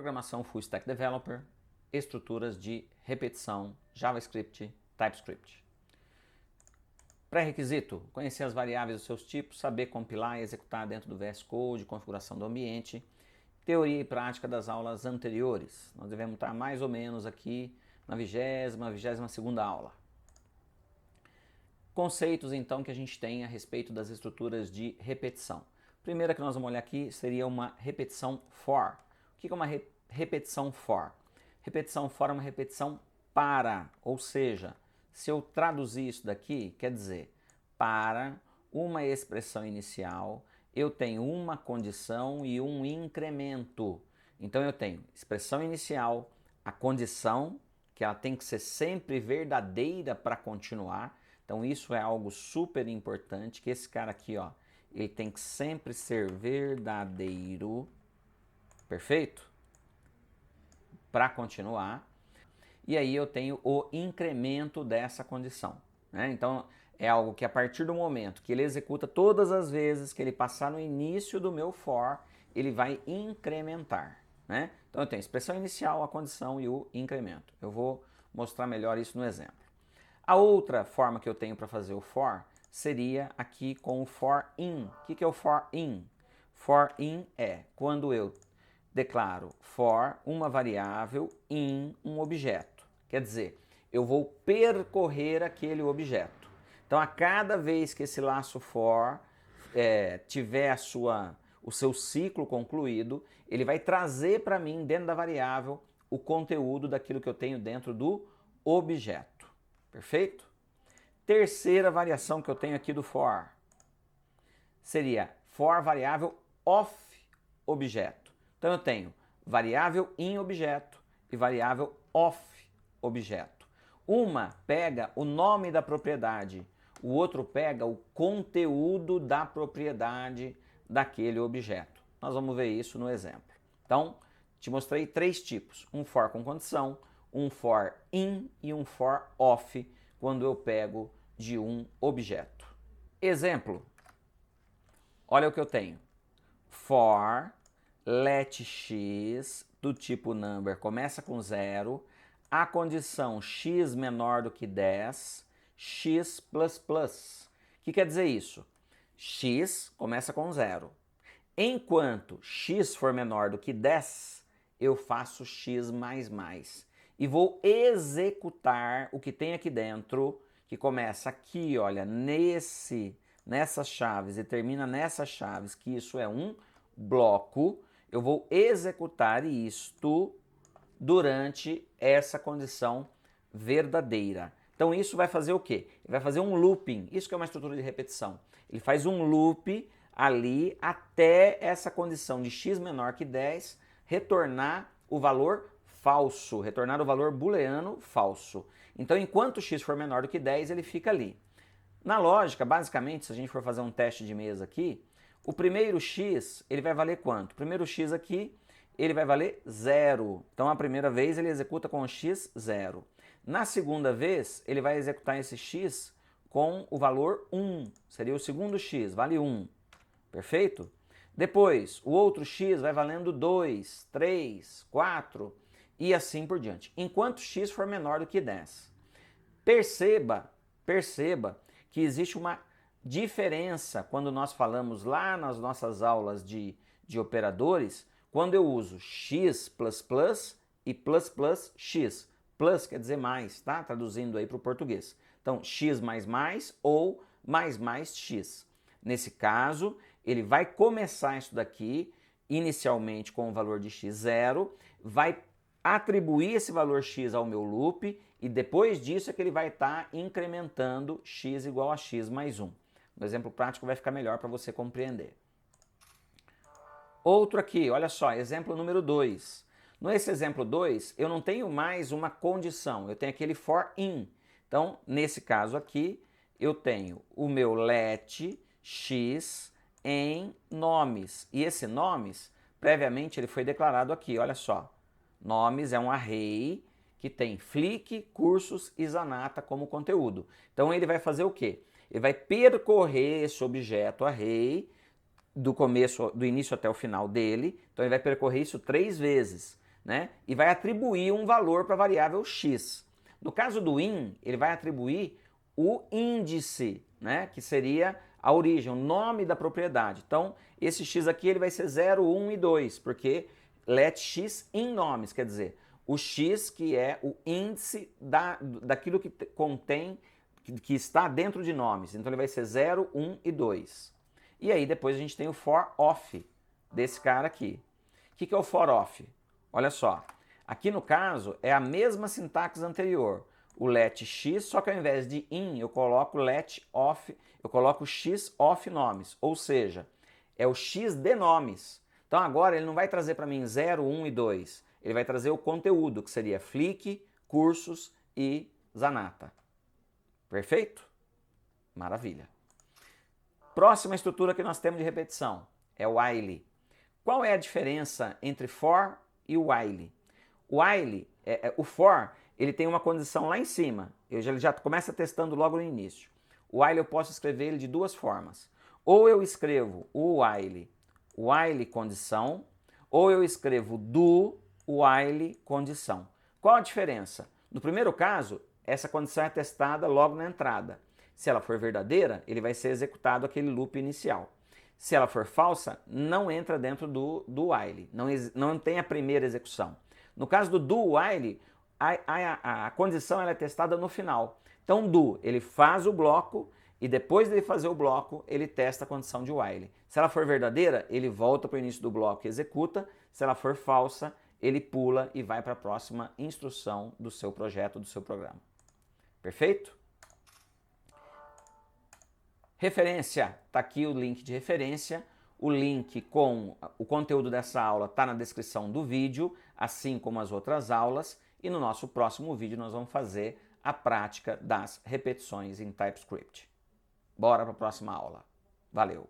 programação Full Stack Developer, estruturas de repetição, JavaScript, TypeScript. Pré-requisito: conhecer as variáveis dos seus tipos, saber compilar e executar dentro do VS Code, configuração do ambiente. Teoria e prática das aulas anteriores. Nós devemos estar mais ou menos aqui na 22ª aula. Conceitos, então, que a gente tem a respeito das estruturas de repetição. Primeira que nós vamos olhar aqui seria uma repetição for. O que é uma repetição for? Repetição for é uma repetição para, ou seja, se eu traduzir isso daqui, quer dizer, para uma expressão inicial, eu tenho uma condição e um incremento. Então eu tenho expressão inicial, a condição, que ela tem que ser sempre verdadeira para continuar. Então isso é algo super importante, que esse cara aqui, ó, ele tem que sempre ser verdadeiro, perfeito? Para continuar. E aí eu tenho o incremento dessa condição, né? Então é algo que a partir do momento que ele executa todas as vezes que ele passar no início do meu for, ele vai incrementar, né? Então eu tenho a expressão inicial, a condição e o incremento. Eu vou mostrar melhor isso no exemplo. A outra forma que eu tenho para fazer o for seria aqui com o for in. O que é o for in? For in é quando eu declaro for uma variável in um objeto. Quer dizer, eu vou percorrer aquele objeto. Então, a cada vez que esse laço for tiver o seu ciclo concluído, ele vai trazer para mim, dentro da variável, o conteúdo daquilo que eu tenho dentro do objeto. Perfeito? Terceira variação que eu tenho aqui do for seria for variável of objeto. Então eu tenho variável in objeto e variável of objeto. Uma pega o nome da propriedade, o outro pega o conteúdo da propriedade daquele objeto. Nós vamos ver isso no exemplo. Então, te mostrei três tipos: um for com condição, um for in e um for of, quando eu pego de um objeto. Exemplo: olha o que eu tenho. For let x do tipo number começa com 0, a condição x menor do que 10, x++. O que quer dizer isso? X começa com 0. Enquanto x for menor do que 10, eu faço x++. E vou executar o que tem aqui dentro, que começa aqui, olha, nessas chaves e termina nessas chaves, que isso é um bloco. Eu vou executar isto durante essa condição verdadeira. Então isso vai fazer o quê? Ele vai fazer um looping, isso que é uma estrutura de repetição. Ele faz um loop ali até essa condição de x menor que 10 retornar o valor falso, retornar o valor booleano falso. Então enquanto x for menor do que 10, ele fica ali. Na lógica, basicamente, se a gente for fazer um teste de mesa aqui, o primeiro x, ele vai valer quanto? O primeiro x aqui, ele vai valer 0. Então, a primeira vez, ele executa com o x 0. Na segunda vez, ele vai executar esse x com o valor 1. Seria o segundo x, vale 1. Perfeito? Depois, o outro x vai valendo 2, 3, 4 e assim por diante. Enquanto x for menor do que 10. Perceba que existe uma diferença quando nós falamos lá nas nossas aulas de operadores, quando eu uso x++ e ++x. Plus quer dizer mais, tá? Traduzindo aí para o português. Então, x++ ou mais x. Nesse caso, ele vai começar isso daqui, inicialmente com o valor de x 0, vai atribuir esse valor x ao meu loop e depois disso é que ele vai estar incrementando x igual a x mais 1. No exemplo prático vai ficar melhor para você compreender. Outro aqui, olha só, exemplo número 2. Nesse exemplo 2, eu não tenho mais uma condição, eu tenho aquele for in. Então, nesse caso aqui, eu tenho o meu let x em nomes. E esse nomes, previamente, ele foi declarado aqui, olha só. Nomes é um array que tem Flick, Cursos e Zanata como conteúdo. Então ele vai fazer o quê? Ele vai percorrer esse objeto array do início até o final dele. Então ele vai percorrer isso 3 vezes. né? E vai atribuir um valor para a variável x. No caso do in, ele vai atribuir o índice, né? Que seria a origem, o nome da propriedade. Então, esse x aqui ele vai ser 0, 1 e 2, porque let x em nomes, quer dizer, o x que é o índice daquilo que contém, que está dentro de nomes. Então ele vai ser 0, 1 e 2. E aí depois a gente tem o for of desse cara aqui. O que é o for of? Olha só, aqui no caso é a mesma sintaxe anterior. O let x, só que ao invés de in, eu coloco let of, eu coloco x of nomes, ou seja, é o x de nomes. Então agora ele não vai trazer para mim 0, 1 e 2, ele vai trazer o conteúdo, que seria Flick, Cursos e Zanata. Perfeito? Maravilha. Próxima estrutura que nós temos de repetição é o while. Qual é a diferença entre for e o while? O while, o for, ele tem uma condição lá em cima. Ele já começa testando logo no início. O while eu posso escrever ele de duas formas. Ou eu escrevo o while condição, ou eu escrevo do while condição. Qual a diferença? No primeiro caso, essa condição é testada logo na entrada. Se ela for verdadeira, ele vai ser executado aquele loop inicial. Se ela for falsa, não entra dentro do while, não tem a primeira execução. No caso do do while, a condição ela é testada no final. Então, do, ele faz o bloco e depois de fazer o bloco, ele testa a condição de while. Se ela for verdadeira, ele volta para o início do bloco e executa. Se ela for falsa, ele pula e vai para a próxima instrução do seu projeto, do seu programa. Perfeito? Referência, está aqui o link de referência. O link com o conteúdo dessa aula está na descrição do vídeo, assim como as outras aulas. E no nosso próximo vídeo nós vamos fazer a prática das repetições em TypeScript. Bora para a próxima aula. Valeu!